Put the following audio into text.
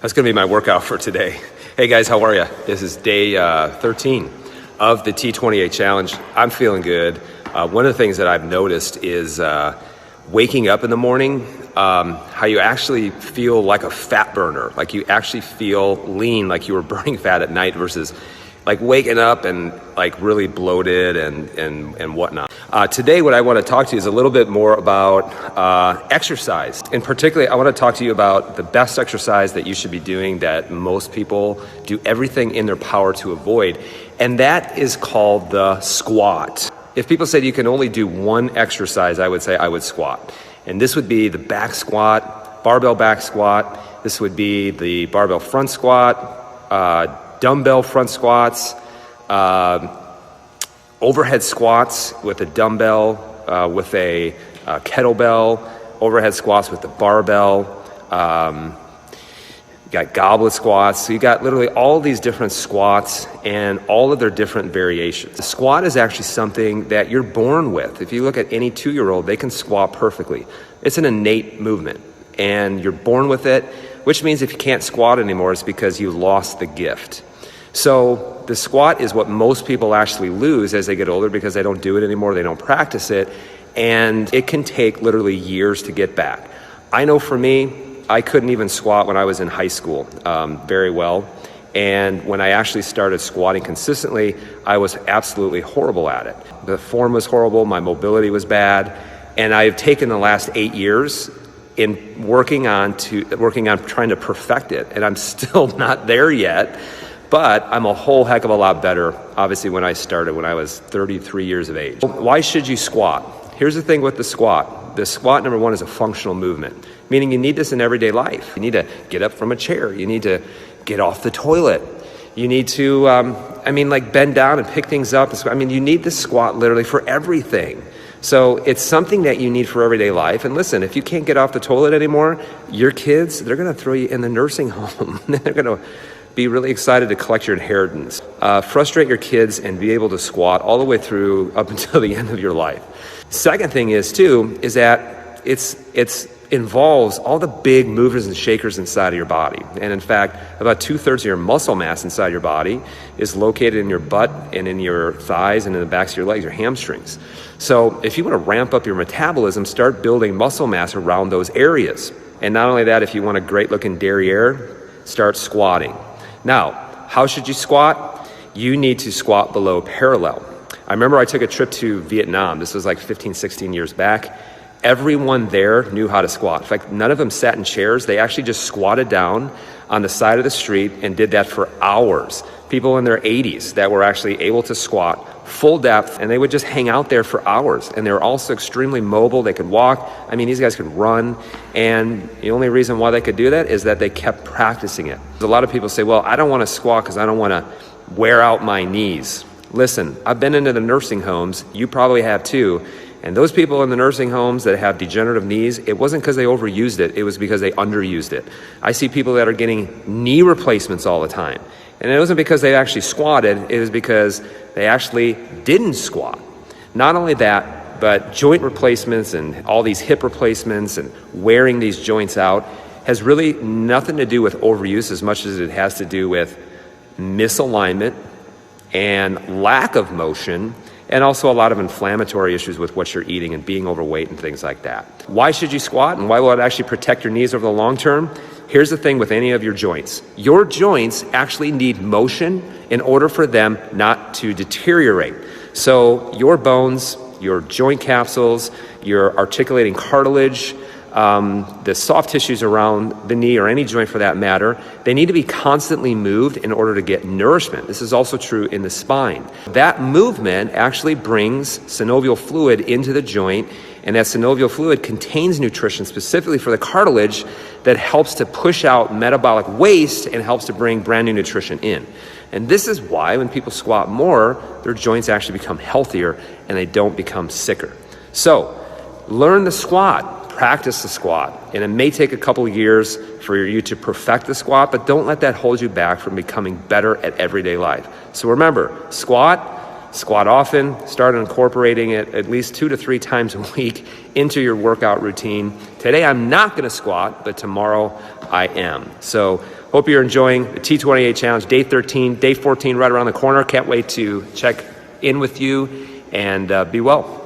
That's going to be my workout for today. Hey guys, how are you? This is day 13 of the T28 challenge. I'm feeling good. One of the things that I've noticed is waking up in the morning, how you actually feel like a fat burner, like you actually feel lean, like you were burning fat at night versus like waking up and like really bloated and whatnot. Today, what I want to talk to you is a little bit more about exercise. In particular, I want to talk to you about the best exercise that you should be doing that most people do everything in their power to avoid, and that is called the squat. If people said you can only do one exercise, I would say I would squat. And this would be the back squat, barbell back squat. This would be the barbell front squat, dumbbell front squats, overhead squats with a dumbbell, with a kettlebell, overhead squats with the barbell. You got goblet squats. So you got literally all these different squats and all of their different variations. The squat is actually something that you're born with. If you look at any 2-year-old, they can squat perfectly. It's an innate movement and you're born with it, which means if you can't squat anymore, it's because you lost the gift. So the squat is what most people actually lose as they get older because they don't do it anymore, they don't practice it, and it can take literally years to get back. I know for me, I couldn't even squat when I was in high school very well, and when I actually started squatting consistently, I was absolutely horrible at it. The form was horrible, my mobility was bad, and I've taken the last 8 years in working on trying to perfect it, and I'm still not there yet. But I'm a whole heck of a lot better, obviously, when I started, when I was 33 years of age. Why should you squat? Here's the thing with the squat. The squat, number one, is a functional movement, meaning you need this in everyday life. You need to get up from a chair. You need to get off the toilet. You need to, bend down and pick things up. You need the squat literally for everything. So it's something that you need for everyday life. And listen, if you can't get off the toilet anymore, your kids, they're going to throw you in the nursing home. They're going to be really excited to collect your inheritance. Frustrate your kids and be able to squat all the way through up until the end of your life. Second thing is that it's involves all the big movers and shakers inside of your body. And in fact, about 2/3 of your muscle mass inside your body is located in your butt and in your thighs and in the backs of your legs, your hamstrings. So if you want to ramp up your metabolism, start building muscle mass around those areas. And not only that, if you want a great looking derriere, start squatting. Now, how should you squat? You need to squat below parallel. I remember I took a trip to Vietnam. This was like 15, 16 years back. Everyone there knew how to squat. In fact, none of them sat in chairs. They actually just squatted down on the side of the street and did that for hours. People in their 80s that were actually able to squat full depth, and they would just hang out there for hours. And they were also extremely mobile. They could walk. These guys could run. And the only reason why they could do that is that they kept practicing it. A lot of people say, well, I don't want to squat because I don't want to wear out my knees. Listen, I've been into the nursing homes. You probably have too. And those people in the nursing homes that have degenerative knees, it wasn't because they overused it. It was because they underused it. I see people that are getting knee replacements all the time. And it wasn't because they actually squatted. It was because they actually didn't squat. Not only that, but joint replacements and all these hip replacements and wearing these joints out has really nothing to do with overuse as much as it has to do with misalignment and lack of motion, and also a lot of inflammatory issues with what you're eating and being overweight and things like that. Why should you squat, and why will it actually protect your knees over the long term? Here's the thing with any of your joints. Your joints actually need motion in order for them not to deteriorate. So your bones, your joint capsules, your articulating cartilage, the soft tissues around the knee or any joint for that matter, they need to be constantly moved in order to get nourishment. This is also true in the spine. That movement actually brings synovial fluid into the joint, and that synovial fluid contains nutrition specifically for the cartilage that helps to push out metabolic waste and helps to bring brand new nutrition in. And this is why when people squat more, their joints actually become healthier and they don't become sicker. So learn the squat, practice the squat, and it may take a couple of years for you to perfect the squat, but don't let that hold you back from becoming better at everyday life. So remember, squat, Squat often, start incorporating it at least 2 to 3 times a week into your workout routine. Today I'm not gonna squat, but tomorrow I am. So hope you're enjoying the T28 challenge, day 13, day 14 right around the corner. Can't wait to check in with you, and be well.